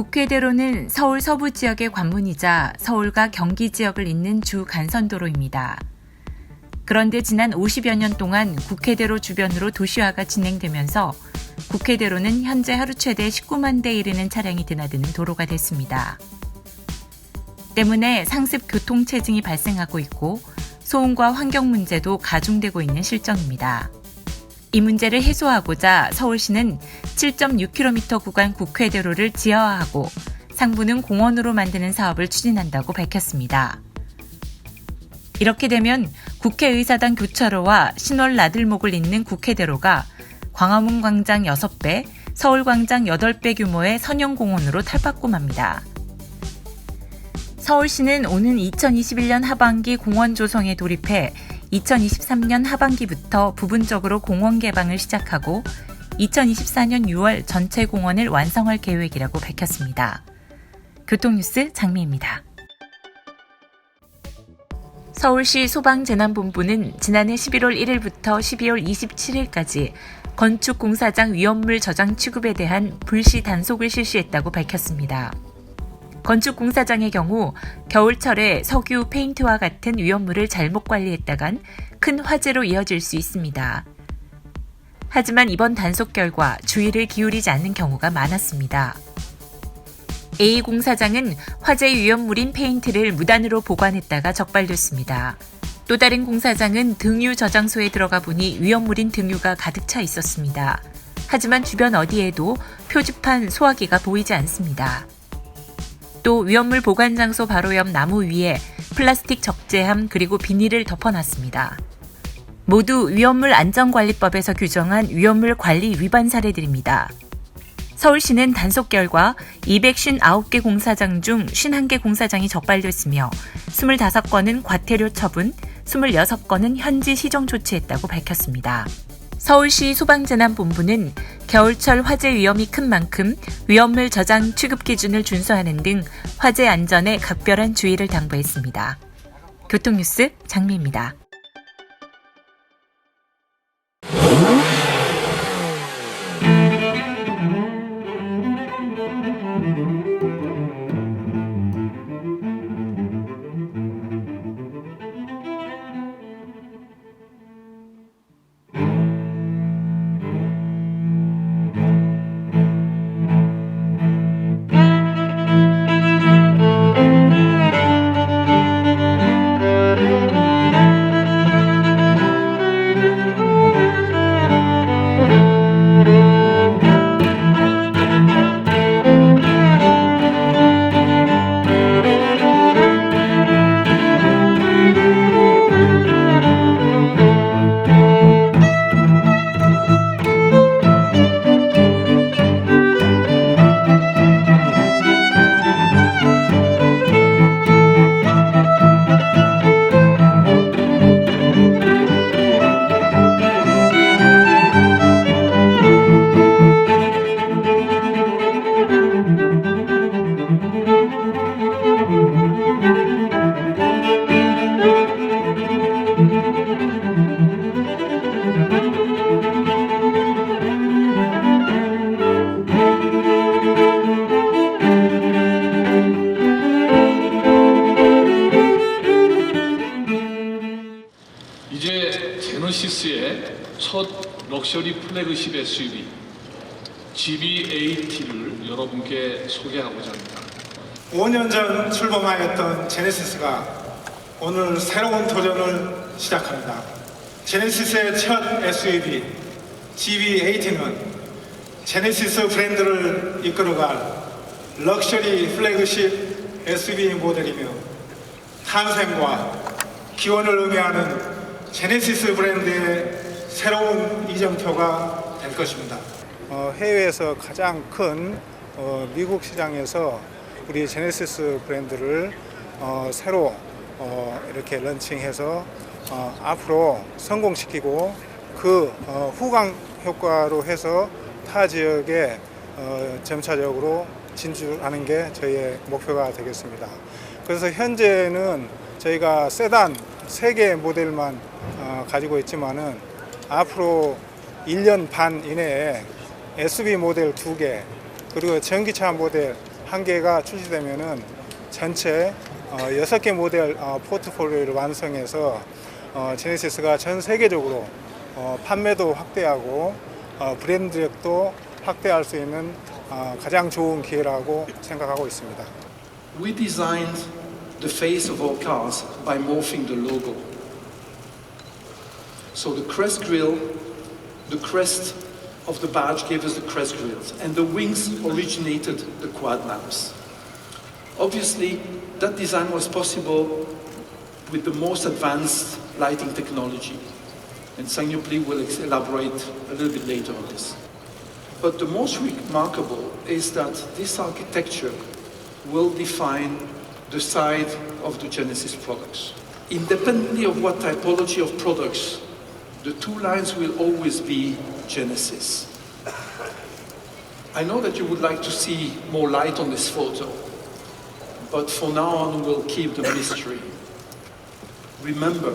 국회대로는 서울 서부 지역의 관문이자 서울과 경기 지역을 잇는 주 간선도로입니다. 그런데 지난 50여 년 동안 국회대로 주변으로 도시화가 진행되면서 국회대로는 현재 하루 최대 19만 대에 이르는 차량이 드나드는 도로가 됐습니다. 때문에 상습 교통체증이 발생하고 있고 소음과 환경 문제도 가중되고 있는 실정입니다. 이 문제를 해소하고자 서울시는 7.6km 구간 국회대로를 지하화하고 상부는 공원으로 만드는 사업을 추진한다고 밝혔습니다. 이렇게 되면 국회의사당 교차로와 신월 나들목을 잇는 국회대로가 광화문 광장 6배, 서울광장 8배 규모의 선형공원으로 탈바꿈합니다. 서울시는 오는 2021년 하반기 공원 조성에 돌입해 2023년 하반기부터 부분적으로 공원 개방을 시작하고 2024년 6월 전체 공원을 완성할 계획이라고 밝혔습니다. 교통뉴스 장미입니다. 서울시 소방재난본부는 지난해 11월 1일부터 12월 27일까지 건축공사장 위험물 저장 취급에 대한 불시 단속을 실시했다고 밝혔습니다. 건축공사장의 경우 겨울철에 석유, 페인트와 같은 위험물을 잘못 관리했다간 큰 화재로 이어질 수 있습니다. 하지만 이번 단속 결과 주의를 기울이지 않는 경우가 많았습니다. A 공사장은 화재 위험물인 페인트를 무단으로 보관했다가 적발됐습니다. 또 다른 공사장은 등유 저장소에 들어가 보니 위험물인 등유가 가득 차 있었습니다. 하지만 주변 어디에도 표지판 소화기가 보이지 않습니다. 또 위험물 보관 장소 바로 옆 나무 위에 플라스틱 적재함 그리고 비닐을 덮어놨습니다. 모두 위험물 안전관리법에서 규정한 위험물 관리 위반 사례들입니다. 서울시는 단속 결과 259개 공사장 중 51개 공사장이 적발됐으며 25건은 과태료 처분, 26건은 현지 시정 조치했다고 밝혔습니다. 서울시 소방재난본부는 겨울철 화재 위험이 큰 만큼 위험물 저장 취급 기준을 준수하는 등 화재 안전에 각별한 주의를 당부했습니다. 교통뉴스 장미입니다. 이제 제너시스의 첫 럭셔리 플래그십 SUV GV80를 여러분께 소개하고자 합니다. 5년 전 출범하였던 제네시스가 오늘 새로운 도전을 시작합니다. 제네시스의 첫 SUV GV80은 제네시스 브랜드를 이끌어갈 럭셔리 플래그십 SUV 모델이며 탄생과 기원을 의미하는 제네시스 브랜드의 새로운 이정표가 될 것입니다. 해외에서 가장 큰 미국 시장에서 우리 제네시스 브랜드를 새로 이렇게 런칭해서 앞으로 성공시키고 그 후광 효과로 해서 타 지역에 점차적으로 진출하는 게 저희의 목표가 되겠습니다. 그래서 현재는 저희가 세단 3개 모델만 가지고 있지만은 앞으로 1년 반 이내에 SUV 모델 2개 그리고 전기차 모델 한 개가 출시되면은 전체 6개 모델 포트폴리오를 완성해서 제네시스가 전 세계적으로 판매도 확대하고 브랜드력도 확대할 수 있는 가장 좋은 기회라고 생각하고 있습니다. We designed the face of our cars by morphing the logo. So the crest grille, the crest of the badge gave us the crest grilles, and the wings originated the quad lamps. Obviously, that design was possible with the most advanced lighting technology, and Sang-Yup Lee will elaborate a little bit later on this. But the most remarkable is that this architecture will define the side of the Genesis products. Independently of what typology of products, the two lines will always be Genesis. I know that you would like to see more light on this photo, but for now on we'll keep the mystery. Remember,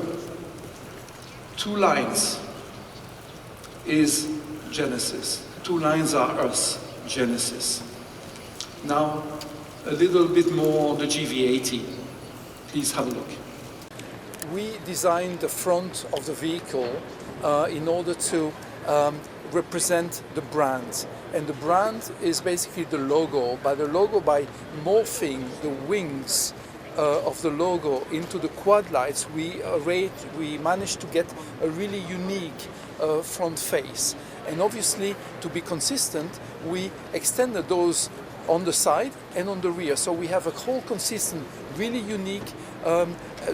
two lines is Genesis. Two lines are us, Genesis. Now, a little bit more on the GV80. Please have a look. We designed the front of the vehicle in order to represent the brand. And the brand is basically the logo. By the logo, by morphing the wings of the logo into the quad lights, we managed to get a really unique front face. And obviously, to be consistent, we extended those on the side and on the rear. So we have a whole consistent, really unique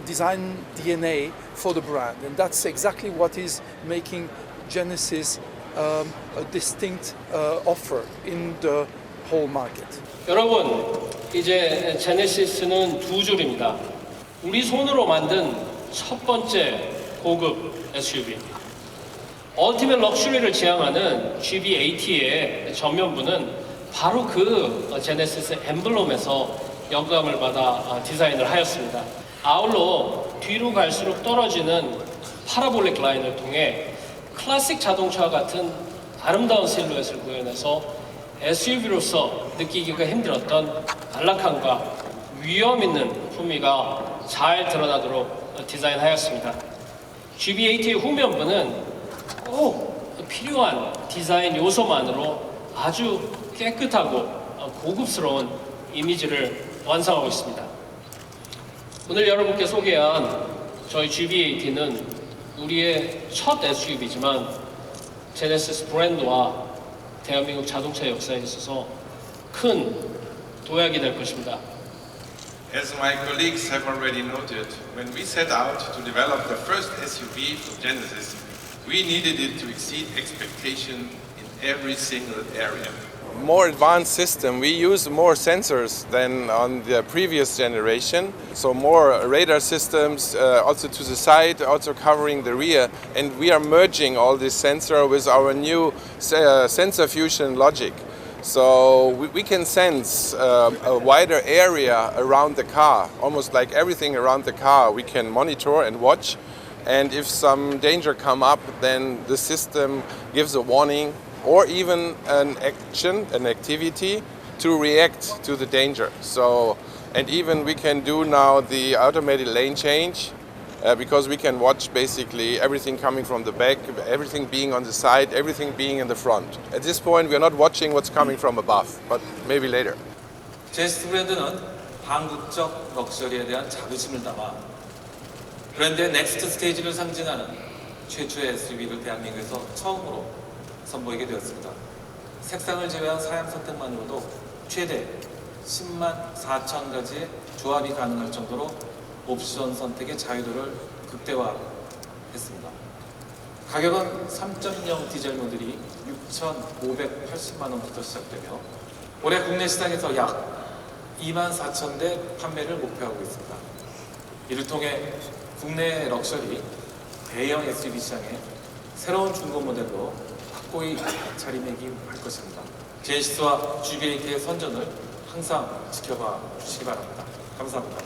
design DNA for the brand. And that's exactly what is making Genesis a distinct offer in the whole market. 여러분, 이제 제네시스는 두 줄입니다. 우리 손으로 만든 첫 번째 고급 SUV. 얼티밋 럭셔리를 지향하는 GV80의 전면부는 바로 그 제네시스 엠블럼에서 영감을 받아 디자인을 하였습니다. 아울러 뒤로 갈수록 떨어지는 파라볼릭 라인을 통해 클래식 자동차와 같은 아름다운 실루엣을 구현해서 SUV로서 느끼기가 힘들었던 안락함과 위험 있는 품위가 잘 드러나도록 디자인하였습니다. GV80의 후면부는 꼭 필요한 디자인 요소만으로 아주 깨끗하고 고급스러운 이미지를 완성하고 있습니다. 오늘 여러분께 소개한 저희 GV80는 우리의 첫 SUV지만 제네시스 브랜드와 대한민국 자동차 역사에 있어서 큰 도약이 될 것입니다. As my colleagues have already noted, when we set out to develop the first SUV for Genesis, we needed it to exceed expectation in every single area. More advanced system. We use more sensors than on the previous generation. So more radar systems also to the side, also covering the rear. And we are merging all this sensor with our new sensor fusion logic. So we can sense a wider area around the car, almost like everything around the car we can monitor and watch. And if some danger come up, then the system gives a warning or even an action, an activity to react to the danger. So, and even we can do now the automated lane change because we can watch basically everything coming from the back, everything being on the side, everything being in the front. At this point, we are not watching what's coming from above, but maybe later. 제네시스 브랜드는 한국적 럭셔리에 대한 자부심을 담아 브랜드의 넥스트 스테이지를 상징하는 최초의 SUV를 대한민국에서 처음으로 선보이게 되었습니다. 색상을 제외한 사양 선택만으로도 최대 10만 4천 가지의 조합이 가능할 정도로 옵션 선택의 자유도를 극대화했습니다. 가격은 3.0 디젤 모델이 6,580만 원부터 시작되며 올해 국내 시장에서 약 2만 4천 대 판매를 목표하고 있습니다. 이를 통해 국내 럭셔리 대형 SUV 시장에 새로운 중고 모델로 확고히 자리매김할 것입니다. 제네시스와 GV80의 선전을 항상 지켜봐 주시기 바랍니다. 감사합니다.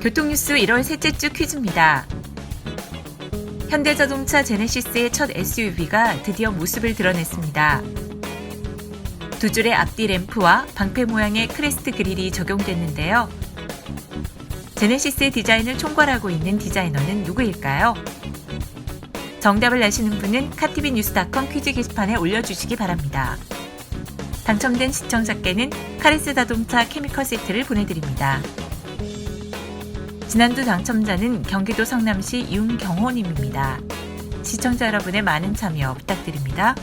교통뉴스 1월 셋째 주 퀴즈입니다. 현대자동차 제네시스의 첫 SUV가 드디어 모습을 드러냈습니다. 두 줄의 앞뒤 램프와 방패 모양의 크레스트 그릴이 적용됐는데요. 제네시스의 디자인을 총괄하고 있는 디자이너는 누구일까요? 정답을 아시는 분은 카티비뉴스.com 퀴즈 게시판에 올려주시기 바랍니다. 당첨된 시청자께는 카리스 자동차 케미컬 세트를 보내드립니다. 지난주 당첨자는 경기도 성남시 윤경호님입니다. 시청자 여러분의 많은 참여 부탁드립니다.